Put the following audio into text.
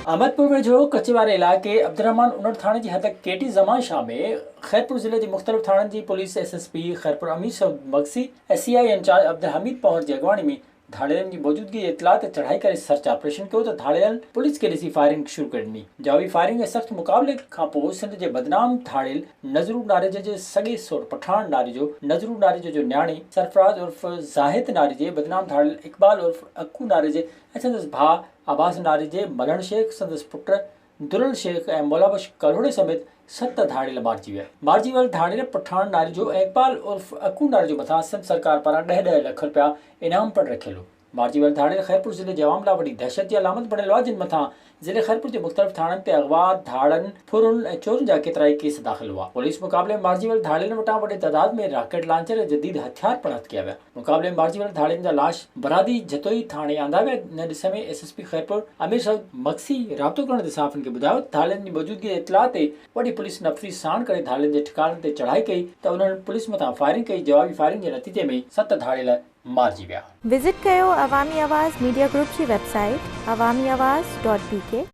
अहमदपुर वेझो कच्चे वारे इलाके अब्दुर्रहमान उनड़ थाने की हद केटी ज़मान शाह में खैरपुर ज़िले की मुख्तलिफ़ थाननि की पुलिस SSP खैरपुर अमीर सऊद मक्सी SCI इंचार्ज अब्दुल हमीद पवार की अगवानी में धाड़ेलन की मौजूदगी इतला ते चढ़ाई करे सर्च ऑपरेशन कियो तो धाड़ेलन पुलिस के ॾिसी फायरिंग शुरू करे ॾिनी। जवाबी फायरिंग के सख्त मुकाबले खां पोइ सिंध जे बदनाम धाड़ेल नज़रू नारेजे जे सॻे सोट पठान नारेजो नज़रू नारेजे जो न्याणी सरफराज उर्फ ज़ाहिद नारेजे बदनाम धाड़ेल इकबाल उर्फ अक्कू नारेजे ऐं संदसि भाउ अब्बास नारेजे मलहण शेख संदसि पुट दुरल शेख ऐं मौलाबश कलोड़े समेत 7 धाड़ेल मारिजी विया। मारिजी वियल धाड़ेल पठान नारेजो ऐं इकबाल उर्फ अक्कू नारेजो मथां सिंध सरकार पारां 10 लख रुपया इनाम पिणु रखियलु। मारिजी वियल धाड़ेल खैरपुर ज़िले जे अवाम लाइ वॾी दहशत जी अलामत बणियल आहे, जिन मथां ज़िले खैरपुर जे मुख़्तलिफ़ थाणनि ते अगवा धाड़नि फुरुनि ऐं चोरियुनि जा केतिरा ई केस दाख़िल हुआ। पुलिस मुक़ाबले में मारिजी वियल धाड़ेलनि वटां वॾे तइदाद में रॉकेट लॉन्चर ऐं जदीद हथियार पिणु हथ कया विया। मुक़ाबले में मारिजी वियल धाड़ेलनि जा लाश बरादी जतोई थाणे आंदा विया। इन ॾिस में SSP खैरपुर अमीर सऊद मक्सी राब्तो करण ते साफ़िन खे ॿुधायो धाड़ेलनि जी मौजूदगी जे इतला ते वॾी पुलिस नफ़री साण करे धाड़ेलनि जे ठिकाणनि ते चढ़ाई कई त उन्हनि पुलिस मथां फायरिंग कई। जवाबी फायरिंग जे नतीजे में 7 धाड़ेल मारिजी विया। विजिट कयो अवामी आवाज़ मीडिया ग्रुप की वेबसाइट awamiawaz.pk।